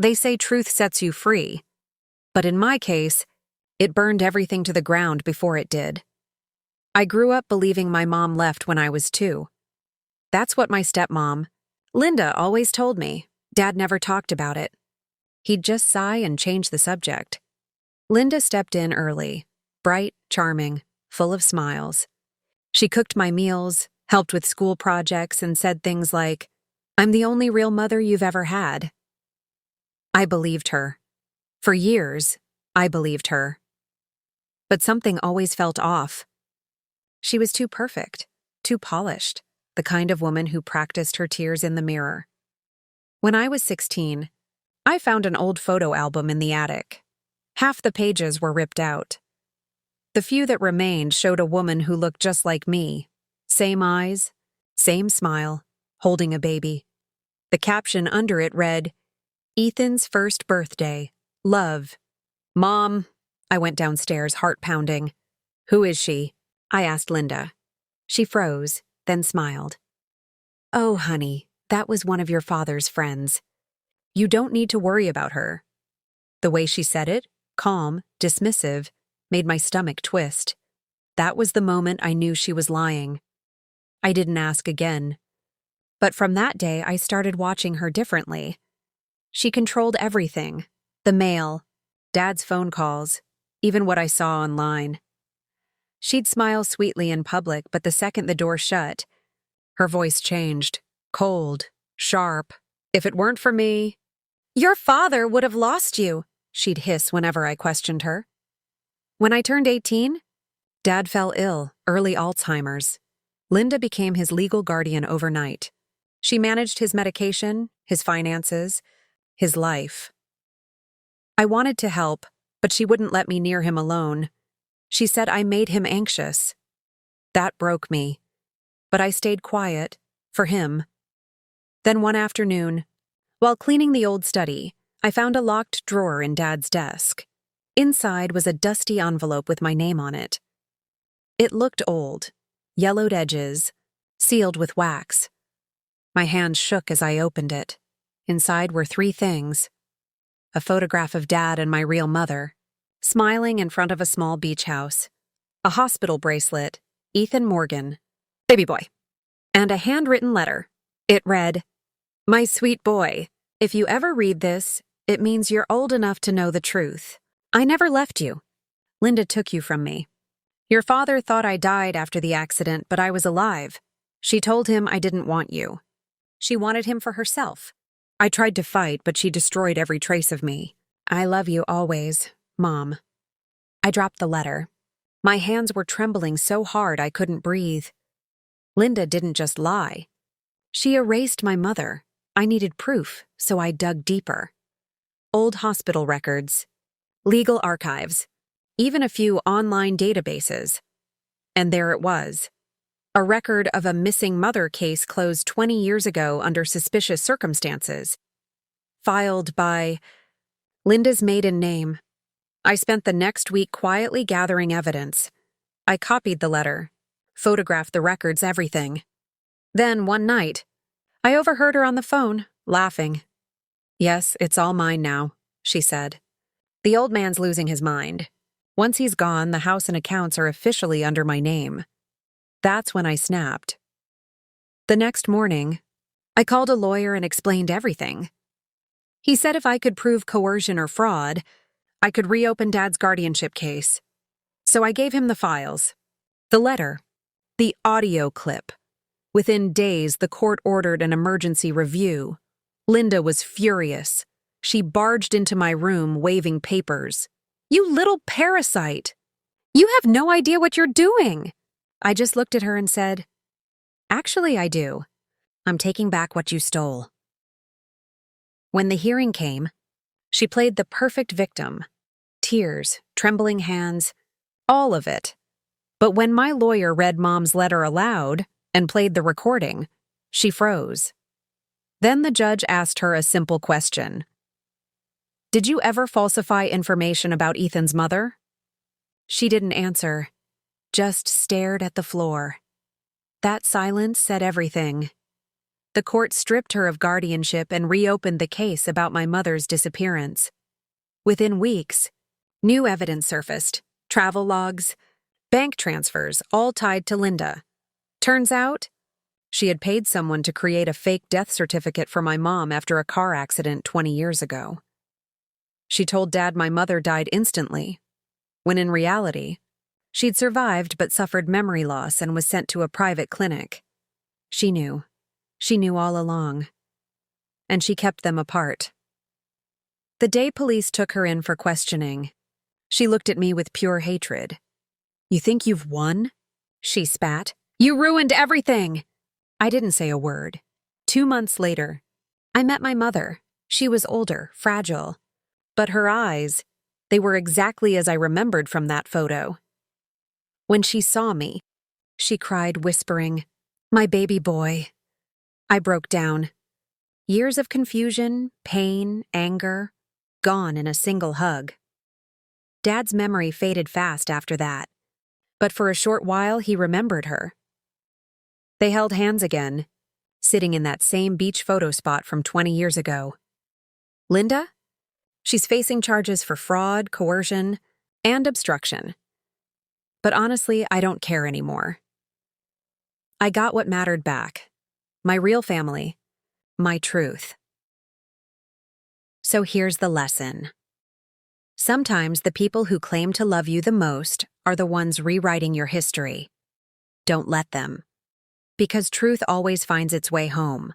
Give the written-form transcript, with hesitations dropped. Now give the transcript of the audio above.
They say truth sets you free. But in my case, it burned everything to the ground before it did. I grew up believing my mom left when I was 2. That's what my stepmom, Linda, always told me. Dad never talked about it. He'd just sigh and change the subject. Linda stepped in early, bright, charming, full of smiles. She cooked my meals, helped with school projects, and said things like, "I'm the only real mother you've ever had." I believed her. For years, I believed her. But something always felt off. She was too perfect, too polished, the kind of woman who practiced her tears in the mirror. When I was 16, I found an old photo album in the attic. Half the pages were ripped out. The few that remained showed a woman who looked just like me. Same eyes, same smile, holding a baby. The caption under it read, "Ethan's first birthday. Love." "Mom," I went downstairs, heart pounding. "Who is she?" I asked Linda. She froze, then smiled. "Oh, honey, that was one of your father's friends. You don't need to worry about her." The way she said it, calm, dismissive, made my stomach twist. That was the moment I knew she was lying. I didn't ask again. But from that day, I started watching her differently. She controlled everything. The mail, Dad's phone calls, even what I saw online. She'd smile sweetly in public, but the second the door shut, her voice changed, cold, sharp. "If it weren't for me, your father would have lost you," she'd hiss whenever I questioned her. When I turned 18, Dad fell ill, early Alzheimer's. Linda became his legal guardian overnight. She managed his medication, his finances, his life. I wanted to help, but she wouldn't let me near him alone. She said I made him anxious. That broke me. But I stayed quiet, for him. Then one afternoon, while cleaning the old study, I found a locked drawer in Dad's desk. Inside was a dusty envelope with my name on it. It looked old, yellowed edges, sealed with wax. My hands shook as I opened it. Inside were 3 things. A photograph of Dad and my real mother, smiling in front of a small beach house. A hospital bracelet, Ethan Morgan, baby boy. And a handwritten letter. It read, "My sweet boy, if you ever read this, it means you're old enough to know the truth. I never left you. Linda took you from me. Your father thought I died after the accident, but I was alive. She told him I didn't want you. She wanted him for herself. I tried to fight, but she destroyed every trace of me. I love you always, Mom." I dropped the letter. My hands were trembling so hard I couldn't breathe. Linda didn't just lie. She erased my mother. I needed proof, so I dug deeper. Old hospital records, legal archives, even a few online databases. And there it was. A record of a missing mother case closed 20 years ago under suspicious circumstances. Filed by Linda's maiden name. I spent the next week quietly gathering evidence. I copied the letter, photographed the records, everything. Then, one night, I overheard her on the phone, laughing. "Yes, it's all mine now," she said. "The old man's losing his mind. Once he's gone, the house and accounts are officially under my name." That's when I snapped. The next morning, I called a lawyer and explained everything. He said if I could prove coercion or fraud, I could reopen Dad's guardianship case. So I gave him the files, the letter, the audio clip. Within days, the court ordered an emergency review. Linda was furious. She barged into my room waving papers. "You little parasite! You have no idea what you're doing!" I just looked at her and said, "Actually, I do. I'm taking back what you stole." When the hearing came, she played the perfect victim. Tears, trembling hands, all of it. But when my lawyer read Mom's letter aloud and played the recording, she froze. Then the judge asked her a simple question. "Did you ever falsify information about Ethan's mother?" She didn't answer, just stared at the floor. That silence said everything. The court stripped her of guardianship and reopened the case about my mother's disappearance. Within weeks, new evidence surfaced: travel logs, bank transfers, all tied to Linda. Turns out, she had paid someone to create a fake death certificate for my mom after a car accident 20 years ago. She told Dad my mother died instantly, when in reality, she'd survived but suffered memory loss and was sent to a private clinic. She knew. She knew all along. And she kept them apart. The day police took her in for questioning, she looked at me with pure hatred. "You think you've won?" she spat. "You ruined everything!" I didn't say a word. 2 months later, I met my mother. She was older, fragile. But her eyes, they were exactly as I remembered from that photo. When she saw me, she cried, whispering, "My baby boy." I broke down. Years of confusion, pain, anger, gone in a single hug. Dad's memory faded fast after that, but for a short while he remembered her. They held hands again, sitting in that same beach photo spot from 20 years ago. Linda? She's facing charges for fraud, coercion, and obstruction. But honestly, I don't care anymore. I got what mattered back. My real family. My truth. So here's the lesson. Sometimes the people who claim to love you the most are the ones rewriting your history. Don't let them. Because truth always finds its way home.